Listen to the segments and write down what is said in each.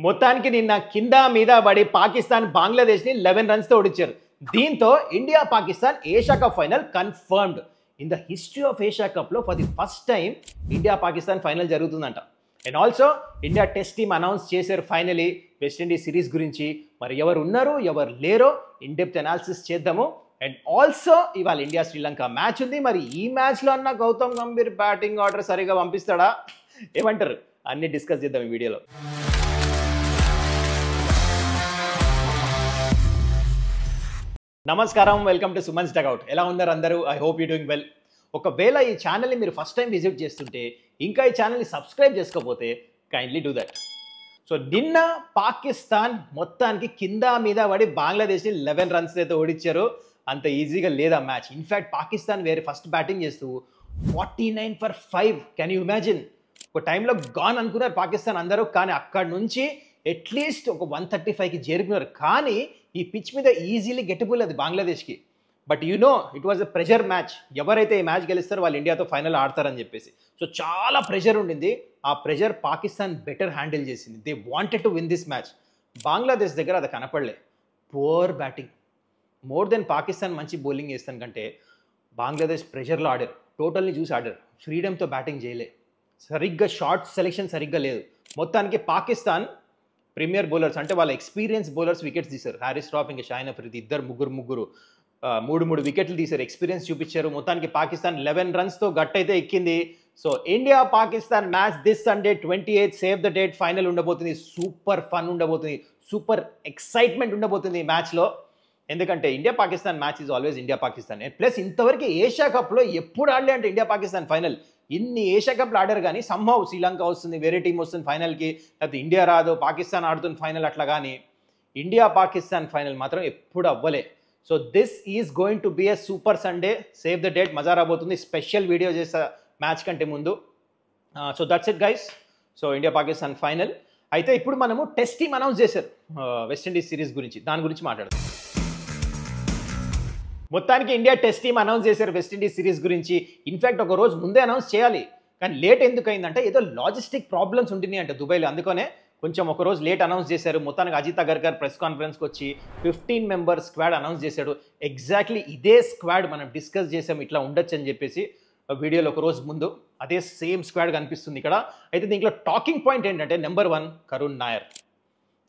మొత్తానికి నిన్న కింద మీద పడి పాకిస్తాన్ బంగ్లాదేశ్ని 11 రన్స్తో ఓడించారు. దీంతో India Pakistan Asia Cup final confirmed. In the history of Asia కప్లో for the first time India Pakistan final జరుగుతుందంట. And also India test team announce చేశారు ఫైనలీ వెస్టిండీస్ సిరీస్ గురించి. మరి ఎవరు ఉన్నారు ఎవరు లేరో ఇన్ డెప్త్ అనాలిసిస్ చేద్దాము. అండ్ ఆల్సో ఇవాళ ఇండియా శ్రీలంక మ్యాచ్ ఉంది. మరి ఈ మ్యాచ్లో అన్న గౌతమ్ గంభీర్ బ్యాటింగ్ ఆర్డర్ సరిగా పంపిస్తాడా ఏమంటారు అన్ని డిస్కస్ చేద్దాం ఈ వీడియోలో. నమస్కారం, వెల్కమ్ టు సుమన్స్ డగౌట్. ఎలా ఉన్నారు అందరూ? I hope you doing well. ఒకవేళ ఈ ఛానల్ని మీరు ఫస్ట్ టైం విజిట్ చేస్తుంటే ఇంకా ఈ ఛానల్ని సబ్స్క్రైబ్ చేసుకోకపోతే కైండ్లీ డూ దట్. సో నిన్న పాకిస్తాన్ మొత్తానికి కింద మీద పడి బంగ్లాదేశ్ని 11 రన్స్ అయితే ఓడించారు. అంత ఈజీగా లేదా మ్యాచ్. ఇన్ఫ్యాక్ట్ పాకిస్తాన్ వేరే ఫస్ట్ బ్యాటింగ్ చేస్తూ 49 for 5. Can you imagine? ఒక టైంలో గాన్ అనుకున్నారు పాకిస్తాన్ అందరూ, కానీ అక్కడ నుంచి అట్లీస్ట్ ఒక 135కి చేరుకున్నారు. కానీ ఈ పిచ్ మీద ఈజీలీ గెటబుల్ అది బంగ్లాదేశ్కి. But you know it was a pressure match. ఎవరైతే ఈ మ్యాచ్ గెలుస్తారో వాళ్ళు ఇండియాతో ఫైనల్ ఆడతారని చెప్పేసి. సో చాలా ప్రెషర్ ఉండింది. ఆ ప్రెషర్ పాకిస్తాన్ బెటర్ హ్యాండిల్ చేసింది. They wanted to win this match. Bangladesh దగ్గర అది కనపడలే. Poor batting. More than Pakistan మంచి బౌలింగ్ చేస్తాను కంటే బంగ్లాదేశ్ ప్రెషర్లో ఆడారు. టోటల్ని చూసి ఆడారు. ఫ్రీడమ్తో బ్యాటింగ్ చేయలే. సరిగ్గా షార్ట్ సెలెక్షన్ సరిగ్గా లేదు. మొత్తానికి పాకిస్తాన్ ప్రీమియర్ బౌలర్స్ అంటే వాళ్ళ ఎక్స్పీరియన్స్ బౌలర్స్ వికెట్స్ తీశారు. హ్యారిస్ రాఫ్ ఇంకా షాయిన్ అఫ్రిది ఇద్దరు ముగ్గురు మూడు వికెట్లు తీశారు. ఎక్స్పీరియన్స్ చూపించారు. మొత్తానికి పాకిస్తాన్ 11 రన్స్తో గట్టయితే ఎక్కింది. So India Pakistan match this Sunday 28 save the date final ఉండబోతుంది. సూపర్ ఫన్ ఉండబోతుంది. సూపర్ ఎక్సైట్మెంట్ ఉండబోతుంది ఈ మ్యాచ్లో. ఎందుకంటే India Pakistan match is always India Pakistan. Plus ఇంతవరకు ఏషియా కప్లో ఎప్పుడు ఆడలే అంటే ఇండియా పాకిస్తాన్ ఫైనల్. ఇన్ని ఏషియా కప్లు ఆడారు కానీ సమ్హౌ శ్రీలంక వస్తుంది, వేరే టీం వస్తుంది ఫైనల్కి, లేకపోతే ఇండియా రాదు, పాకిస్తాన్ ఆడుతుంది ఫైనల్ అట్లా. కానీ ఇండియా పాకిస్తాన్ ఫైనల్ మాత్రం ఎప్పుడు అవ్వలే. So this is going to be a super Sunday. Save the date మజా రాబోతుంది. స్పెషల్ వీడియో చేసా మ్యాచ్ కంటే ముందు. So that's it guys. So India Pakistan final. అయితే ఇప్పుడు మనము టెస్ట్ టీమ్ అనౌన్స్ చేశారు వెస్టిండీస్ సిరీస్ గురించి. దాని గురించి మాట్లాడదాం. మొత్తానికి ఇండియా టెస్ట్ టీమ్ అనౌన్స్ చేశారు వెస్టిండీస్ సిరీస్ గురించి. ఇన్ఫ్యాక్ట్ ఒక రోజు ముందే అనౌన్స్ చేయాలి, కానీ లేట్ ఎందుకు అయిందంటే ఏదో లాజిస్టిక్ ప్రాబ్లమ్స్ ఉంటున్నాయి అంటే దుబాయ్లో. అందుకనే కొంచెం ఒక రోజు లేట్ అనౌన్స్ చేశారు. మొత్తానికి అజిత్ అగర్కర్ ప్రెస్ కాన్ఫరెన్స్కి వచ్చి 15 మెంబర్ స్క్వాడ్ అనౌన్స్ చేశాడు. ఎగ్జాక్ట్లీ ఇదే స్క్వాడ్ మనం డిస్కస్ చేసాం ఇట్లా ఉండొచ్చు అని చెప్పేసి వీడియోలో ఒక రోజు ముందు. అదే సేమ్ స్క్వాడ్ కనిపిస్తుంది ఇక్కడ. అయితే దీంట్లో టాకింగ్ పాయింట్ ఏంటంటే నెంబర్ 1 కరుణ్ నాయర్.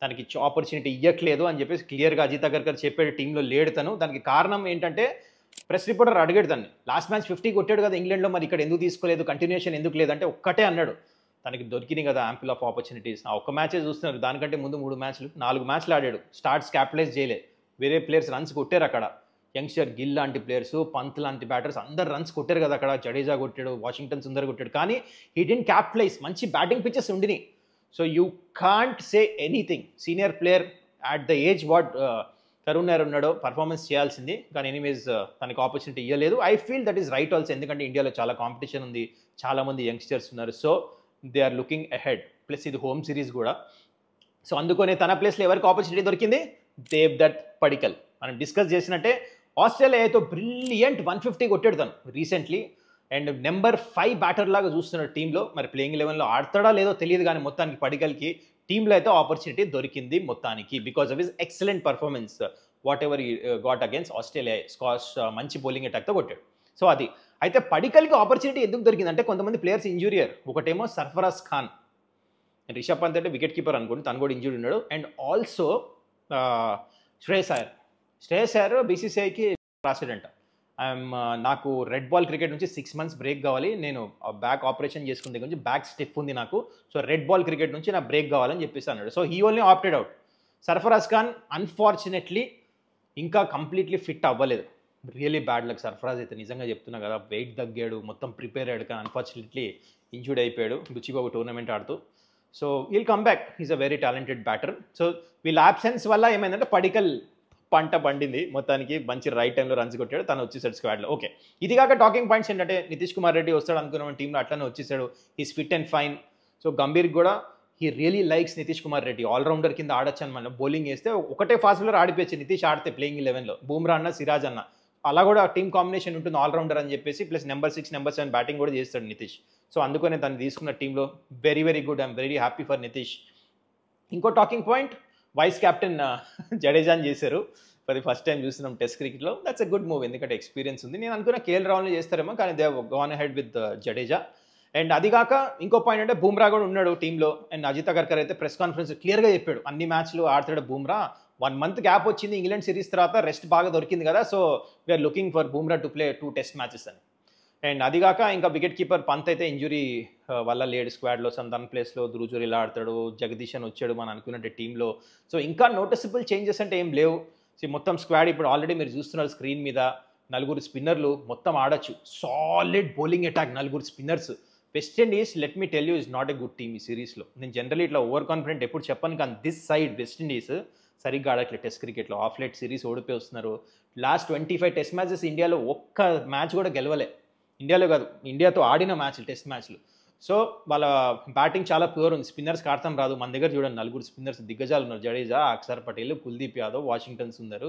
తనకి ఆపర్చునిటీ ఇవ్వట్లేదు అని చెప్పేసి క్లియర్గా అజిత్ అగర్కర్ చెప్పాడు. టీంలో లేడు తను. దానికి కారణం ఏంటంటే ప్రెస్ రిపోర్టర్ అడిగాడు తన్ని, లాస్ట్ మ్యాచ్ 50 కొట్టాడు కదా ఇంగ్లాండ్లో, మరి ఇక్కడ ఎందుకు తీసుకోలేదు, కంటిన్యూషన్ ఎందుకు లేదంటే ఒక్కటే అన్నాడు, తనకి దొరికినాయి కదా యాంపుల్ ఆఫ్ ఆపర్చునిటీస్. ఆ ఒక్క మ్యాచే చూస్తున్నారు. దానికంటే ముందు 4 మ్యాచ్లు ఆడాడు. స్టార్ట్స్ క్యాపిటలైజ్ చేయలే. వేరే ప్లేయర్స్ రన్స్ కొట్టారు అక్కడ. యంగ్స్టర్ గిల్ లాంటి ప్లేయర్స్, పంత్ లాంటి బ్యాటర్స్ అందరు రన్స్ కొట్టారు కదా అక్కడ. జడేజా కొట్టాడు, వాషింగ్టన్ సుందర్ కొట్టాడు. కానీ హీ డిడ్ంట్ క్యాపిటలైజ్. మంచి బ్యాటింగ్ పిచెస్ ఉండినాయి. So you can't say anything. Senior player at the age what Karun Nair ఉన్నాడో పర్ఫార్మెన్స్ చేయాల్సింది. కానీ ఎనీవేస్ తనకి ఆపర్చునిటీ ఇవ్వలేదు. I feel that is right also. ఎందుకంటే ఇండియాలో చాలా కాంపిటీషన్ ఉంది, చాలామంది యంగ్స్టర్స్ ఉన్నారు. So they are looking ahead. Plus ఇది హోమ్ సిరీస్ కూడా. సో అందుకనే తన ప్లేస్లో ఎవరికి ఆపర్చునిటీ దొరికింది? దేవ్దత్ పడికల్. మనం డిస్కస్ చేసినట్టే ఆస్ట్రేలియా అయితే బ్రిలియంట్ 150 కొట్టాడు తను రీసెంట్లీ. అండ్ నెంబర్ 5 బ్యాటర్ లాగా చూస్తున్నాడు టీంలో. మరి ప్లేయింగ్ 11లో ఆడతాడా లేదో తెలియదు, కానీ మొత్తానికి పడికల్కి టీంలో అయితే ఆపర్చునిటీ దొరికింది మొత్తానికి. Because of his excellent performance whatever got against Australia. స్కాష్ మంచి బౌలింగ్ అటాక్తో కొట్టాడు. సో అది అయితే పడికల్కి ఆపర్చునిటీ ఎందుకు దొరికిందంటే కొంతమంది ప్లేయర్స్ ఇంజూరీ అయ్యారు. ఒకటేమో సర్ఫరాజ్ ఖాన్, రిషబ్ పంత్ అంటే వికెట్ కీపర్ అనుకోండి, తను కూడా ఇంజూరీ ఉన్నాడు. అండ్ ఆల్సో శ్రేయస్ అయ్యర్ బీసీసీఐకి రాశాడంట, నాకు రెడ్ బాల్ క్రికెట్ నుంచి 6 months బ్రేక్ కావాలి, నేను బ్యాక్ ఆపరేషన్ చేసుకునే దగ్గర నుంచి బ్యాక్ స్టిఫ్ ఉంది నాకు, సో రెడ్ బాల్ క్రికెట్ నుంచి నా బ్రేక్ కావాలని చెప్పేసి అన్నాడు. So he only opted out. Sarfaraz Khan unfortunately ఇంకా కంప్లీట్లీ ఫిట్ అవ్వలేదు. రియలీ బ్యాడ్ లక్ సర్ఫరాజ్ అయితే, నిజంగా చెప్తున్నా కదా. వెయిట్ తగ్గాడు, మొత్తం ప్రిపేర్ అయ్యాడు, కానీ అన్ఫార్చునేట్లీ ఇంజూర్డ్ అయిపోయాడు రుచిబాబు టోర్నమెంట్ ఆడుతూ. So we'll come back. Is a very talented batter. So వీళ్ళ ఆబ్సెన్స్ వల్ల ఏమైందంటే పడికల్ పంట పండింది. మొత్తానికి మంచి రైట్ టైంలో రన్స్ కొట్టాడు, తను వచ్చేసాడు స్క్వాడ్లో. ఓకే, ఇది కాక టాకింగ్ పాయింట్స్ ఏంటంటే నితీష్ కుమార్ రెడ్డి వస్తాడు అనుకున్న టీంలో అట్లనే వచ్చేసాడు. He's fit and fine. So Gambhir కూడా he really likes Nitish Kumar Reddy. Allrounder కింద ఆడొచ్చు అనమాట. బౌలింగ్ వేస్తే ఒకటే ఫాస్ట్ బౌలర్ ఆడిపోవచ్చు నితీష్ ఆడితే ప్లేయింగ్ 11లో. బూమ్రా అన్న, సిరాజ్ అన్న, అలా కూడా టీమ్ కాంబినేషన్ ఉంటుంది ఆల్రౌండర్ అని చెప్పేసి. ప్లస్ నెంబర్ 6, నెంబర్ 7 బ్యాటింగ్ కూడా చేస్తాడు నితీష్. సో అందుకనే తను తీసుకున్న టీంలో very very good. I'm very happy for Nitish. ఇంకో టాకింగ్ పాయింట్, వైస్ కెప్టెన్ జడేజాని చేశారు. ఫర్ ది ఫస్ట్ టైం చూస్తున్నాం టెస్ట్ క్రికెట్లో. దట్స్ ఎ గుడ్ మూవ్, ఎందుకంటే ఎక్స్పీరియన్స్ ఉంది. నేను అనుకున్న కేఎల్ రాహుల్ని చేస్తారేమో, కానీ they gone ahead with Jadeja. And అది కాక ఇంకో పాయింట్ అంటే బూమ్రా కూడా ఉన్నాడు టీంలో. అండ్ అజిత్ అగర్కర్ అయితే ప్రెస్ కాన్ఫరెన్స్ క్లియర్గా చెప్పాడు, అన్ని మ్యాచ్లు ఆడతాడు బూమ్రా. 1 month గ్యాప్ వచ్చింది ఇంగ్లాండ్ సిరీస్ తర్వాత, రెస్ట్ బాగా దొరికింది కదా, so we are looking for Bumrah to play 2 test matches అని. అండ్ అది కాక ఇంకా వికెట్ కీపర్ పంత్ అయితే ఇంజురీ వల్ల లేడు స్క్వాడ్లో. సంతాన్ ప్లేస్లో ధృజురిలా ఆడతాడు, జగదీష్ అని వచ్చాడు మనం అనుకున్నట్టు టీంలో. సో ఇంకా నోటిసబుల్ చేంజెస్ అంటే ఏం లేవు. సో మొత్తం స్క్వాడ్ ఇప్పుడు ఆల్రెడీ మీరు చూస్తున్నారు స్క్రీన్ మీద, 4 స్పిన్నర్లు మొత్తం ఆడచ్చు. Solid bowling attack, 4 spinners. West Indies let me tell you is not a good team ఈ సిరీస్లో. నేను జనరల్లీ ఇట్లా ఓవర్ కాన్ఫిడెంట్ ఎప్పుడు చెప్పను, కానీ దిస్ సైడ్ వెస్టిండీస్ సరిగ్గా ఆడట్లేదు టెస్ట్ క్రికెట్లో. ఆఫ్ లైట్ సిరీస్ ఓడిపోయి వస్తున్నారు. లాస్ట్ 25 టెస్ట్ మ్యాచెస్ ఇండియాలో ఒక్క మ్యాచ్ కూడా గెలవలే. ఇండియాలో కాదు, ఇండియాతో ఆడిన మ్యాచ్లు, టెస్ట్ మ్యాచ్లు. సో వాళ్ళ బ్యాటింగ్ చాలా ప్యూర్ ఉంది. స్పిన్నర్స్కి ఆడతాం రాదు. మన దగ్గర చూడండి 4 స్పిన్నర్స్ దిగ్గజాలు ఉన్నారు, జడేజా, అక్షర్ పటేల్, కుల్దీప్ యాదవ్, వాషింగ్టన్ సుందర్.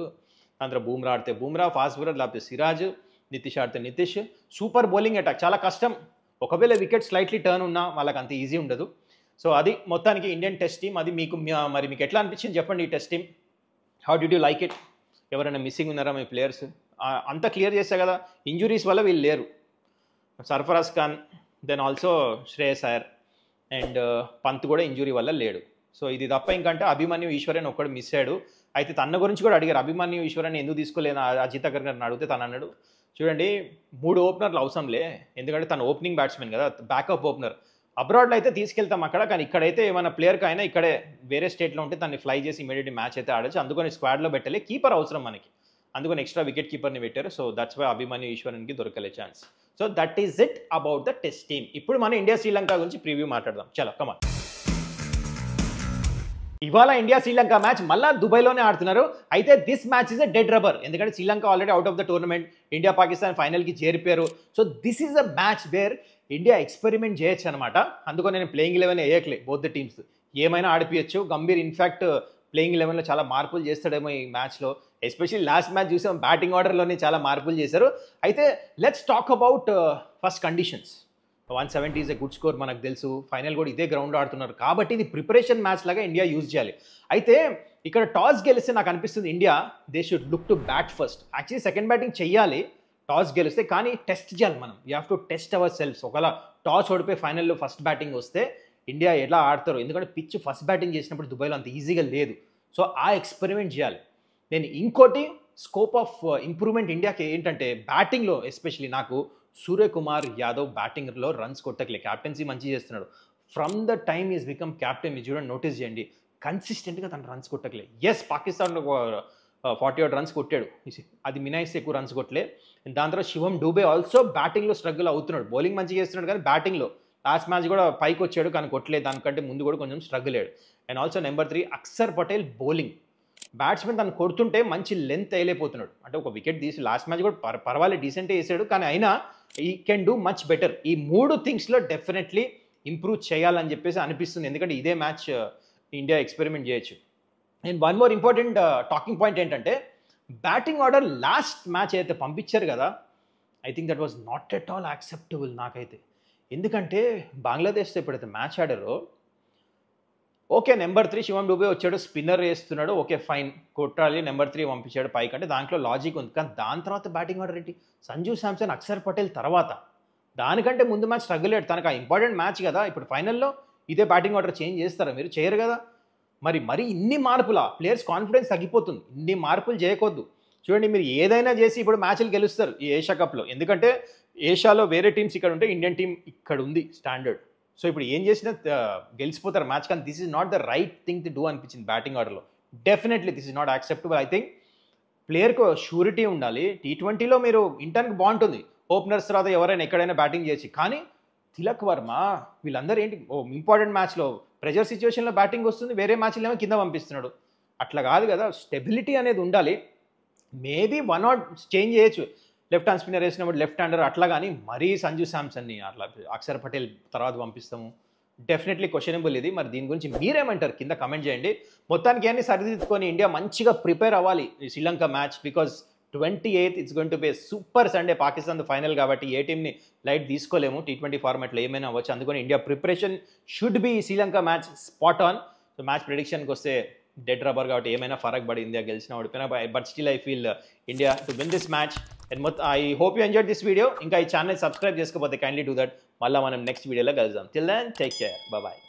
అందులో బూమ్రా ఆడితే బూమ్రా, ఫాస్ట్ బౌలర్ లేకపోతే సిరాజ్, నితీష్ ఆడితే నితీష్. సూపర్ బౌలింగ్ అటాక్, చాలా కష్టం. ఒకవేళ వికెట్ స్లైట్లీ టర్న్ ఉన్నా వాళ్ళకి అంత ఈజీ ఉండదు. సో అది మొత్తానికి ఇండియన్ టెస్ట్ టీమ్. అది మీకు ఎట్లా అనిపించింది చెప్పండి ఈ test team? How did you like it? ఎవరైనా మిస్సింగ్ ఉన్నారా మీ ప్లేయర్స్? అంతా క్లియర్ చేస్తే కదా, ఇంజురీస్ వల్ల వీళ్ళు లేరు. Sarfaraz Khan, then also Shreyas Iyer, and Pant కూడా ఇంజురీ వల్ల లేడు. సో ఇది తప్ప ఇంకంటే అభిమన్యు ఈశ్వరన్ ఒక్కడు మిస్ అయ్యాడు. అయితే తన గురించి కూడా అడిగారు, అభిమన్యు ఈశ్వరన్ ఎందుకు తీసుకోలేను అజిత్ అగర్ గారిని అడిగితే తను అన్నాడు, చూడండి 3 ఓపెనర్లు అవసరంలే, ఎందుకంటే తను ఓపెనింగ్ బ్యాట్స్మెన్ కదా, బ్యాకప్ ఓపెనర్. అబ్రాడ్లో అయితే తీసుకెళ్తాం అక్కడ, కానీ ఇక్కడైతే ఏమైనా ప్లేయర్కి అయినా ఇక్కడే వేరే స్టేట్లో ఉంటే తనని ఫ్లై చేసి ఇమీడియట్ మ్యాచ్ అయితే ఆడచ్చు. అందుకని స్క్వాడ్లో పెట్టలే, కీపర్ అవసరం మనకి, అందుకని ఎక్స్ట్రా వికెట్ కీపర్ని పెట్టారు. సో దట్స్ వై అభిమన్యు ఈశ్వరన్కి దొరకలే chance. So that is it about the test team. ఇప్పుడు మనం ఇండియా శ్రీలంక గురించి ప్రివ్యూ మాట్లాడదాం. చలో కమాన్. ఇవాళ ఇండియా శ్రీలంక మ్యాచ్ మళ్ళీ దుబాయ్లోనే ఆడుతున్నారు. అయితే this match is a dead rubber, ఎందుకంటే Sri Lanka already out of the tournament, India Pakistan ఫైనల్కి చేరిపోయారు. So this is a match where India experiment చేయొచ్చు అనమాట. అందుకని నేను ప్లేయింగ్ 11 వేయట్లే, బోత్ ద టీమ్స్ ఏమైనా ఆడిపించచ్చు. గంభీర్ ఇన్ఫ్యాక్ట్ ప్లేయింగ్ 11లో చాలా మార్పులు చేస్తాడేమో ఈ మ్యాచ్లో. ఎస్పెషల్లీ లాస్ట్ మ్యాచ్ చూసాం, బ్యాటింగ్ ఆర్డర్లోనే చాలా మార్పులు చేశారు. అయితే let's talk about first conditions. 170 is a good score, మనకు తెలుసు. ఫైనల్ కూడా ఇదే గ్రౌండ్లో ఆడుతున్నారు కాబట్టి ఇది ప్రిపరేషన్ మ్యాచ్ లాగా ఇండియా యూజ్ చేయాలి. అయితే ఇక్కడ టాస్ గెలిస్తే నాకు అనిపిస్తుంది India they should look to bat first. Actually second batting చెయ్యాలి టాస్ గెలిస్తే, కానీ టెస్ట్ చేయాలి మనం. You have to test ourselves. ఒకవేళ టాస్ ఓడిపోయి ఫైనల్లో ఫస్ట్ బ్యాటింగ్ వస్తే ఇండియా ఎలా ఆడతారు, ఎందుకంటే పిచ్ ఫస్ట్ బ్యాటింగ్ చేసినప్పుడు దుబాయ్లో అంత ఈజీగా లేదు. సో ఆ ఎక్స్పెరిమెంట్ చేయాలి. నేను ఇంకోటి స్కోప్ ఆఫ్ ఇంప్రూవ్మెంట్ ఇండియాకి ఏంటంటే బ్యాటింగ్లో ఎస్పెషలీ నాకు సూర్యకుమార్ యాదవ్ బ్యాటింగ్లో రన్స్ కొట్టకలే. క్యాప్టెన్సీ మంచి చేస్తున్నాడు. From the time is become captain, మీరు చూడండి నోటీస్ చేయండి, కన్సిస్టెంట్గా తను రన్స్ కొట్టకలే. ఎస్ పాకిస్తాన్లో 40 రన్స్ కొట్టాడు, అది మినాయిస్తే ఎక్కువ రన్స్ కొట్టలే. దాని తర్వాత శివం డూబే ఆల్సో బ్యాటింగ్లో స్ట్రగుల్ అవుతున్నాడు. బౌలింగ్ మంచిగా చేస్తున్నాడు కానీ బ్యాటింగ్లో లాస్ట్ మ్యాచ్ కూడా పైకి వచ్చాడు కానీ కొట్టలేదు, దానికంటే ముందు కూడా కొంచెం స్ట్రగుల్ అయ్యాడు. And also number 3 Akshar Patel bowling. Batsmen తను కొడుతుంటే మంచి లెంత్ వేయలేకపోతున్నాడు. అంటే ఒక వికెట్ తీసి లాస్ట్ మ్యాచ్ కూడా పర్వాలేదు డీసెంట్గా వేసాడు, కానీ అయినా ఈ కెన్ డూ మచ్ బెటర్. ఈ 3 థింగ్స్లో డెఫినెట్లీ ఇంప్రూవ్ చేయాలని చెప్పేసి అనిపిస్తుంది, ఎందుకంటే ఇదే మ్యాచ్ ఇండియా ఎక్స్పెరిమెంట్ చేయొచ్చు. And one more important talking point ఏంటంటే బ్యాటింగ్ ఆర్డర్ లాస్ట్ మ్యాచ్ అయితే పంపించారు కదా, I think that was not at all acceptable నాకైతే. ఎందుకంటే బంగ్లాదేశ్తో ఎప్పుడైతే మ్యాచ్ ఆడారో, ఓకే నెంబర్ 3 శివం డూబే వచ్చాడు, స్పిన్నర్ వేస్తున్నాడు, ఓకే ఫైన్ కొట్టాలి, నెంబర్ 3 పంపించాడు పైకి, అంటే దాంట్లో లాజిక్ ఉంది. కానీ దాని తర్వాత బ్యాటింగ్ ఆర్డర్ ఏంటి, సంజు శాంసన్ అక్షర్ పటేల్ తర్వాత, దానికంటే ముందు మ్యాచ్ స్ట్రగుల్ అయ్యాడు. తనకు ఆ ఇంపార్టెంట్ మ్యాచ్ కదా, ఇప్పుడు ఫైనల్లో ఇదే బ్యాటింగ్ ఆర్డర్ చేంజ్ చేస్తారా మీరు? చేయరు కదా. మరి ఇన్ని మార్పులా ప్లేయర్స్ కాన్ఫిడెన్స్ తగ్గిపోతుంది. ఇన్ని మార్పులు చేయకూడదు. చూడండి మీరు ఏదైనా చేసి ఇప్పుడు మ్యాచ్లు గెలుస్తారు ఈ ఏషియా కప్లో, ఎందుకంటే ఏషియాలో వేరే టీమ్స్ ఇక్కడ ఉంటే ఇండియన్ టీం ఇక్కడ ఉంది స్టాండర్డ్. సో ఇప్పుడు ఏం చేసినా గెలిచిపోతారు మ్యాచ్. కానీ this is not the right thing to do అనిపించింది బ్యాటింగ్ ఆర్డర్లో. Definitely this is not acceptable. I think ప్లేయర్కు షూరిటీ ఉండాలి. T20లో మీరు ఇంటానికి బాగుంటుంది, ఓపెనర్స్ తర్వాత ఎవరైనా ఎక్కడైనా బ్యాటింగ్ చేయొచ్చు. కానీ తిలక్ వర్మ వీళ్ళందరూ ఏంటి, ఇంపార్టెంట్ మ్యాచ్లో ప్రెజర్ సిచ్యువేషన్లో బ్యాటింగ్ వస్తుంది, వేరే మ్యాచ్లో ఏమో కింద పంపిస్తున్నాడు. అట్లా కాదు కదా, స్టెబిలిటీ అనేది ఉండాలి. మేబీ 1 ఆర్ చేంజ్ చేయొచ్చు, లెఫ్ట్ హ్యాండ్ స్పిన్నర్ వేసినప్పుడు లెఫ్ట్ హ్యాండర్ అట్లా, కానీ మరీ సంజు శాంసన్ని అట్లా అక్షర్ పటేల్ తర్వాత పంపిస్తాము, డెఫినెట్లీ క్వశ్చనబుల్ ఇది. మరి దీని గురించి మీరేమంటారు కింద కమెంట్ చేయండి. మొత్తానికి అన్ని సరిదిద్దుకొని ఇండియా మంచిగా ప్రిపేర్ అవ్వాలి ఈ Sri Lanka match, because 28th it's going to be super Sunday. Pakistan final కాబట్టి ఏ టీంని లైట్ తీసుకోలేము, T20 ఫార్మాట్లో ఏమైనా అవ్వచ్చు. అందుకని India preparation should be Sri Lanka match spot on. So match ప్రిడిక్షన్కి వస్తే డెడ్ రబ్బర్ కాబట్టి ఏమైనా ఫరక్ పడి ఇండియా గెలిచిన ఓడిపోయినా, but still I feel India to win this match. And మొత్తం I hope you enjoyed this video. ఇంకా ఈ ఛానల్ సబ్స్క్రైబ్ చేసుకోకపోతే కైండ్లీ డూ దట్. మళ్ళీ మనం నెక్స్ట్ వీడియోలో కలుద్దాం. Till then take care, bye.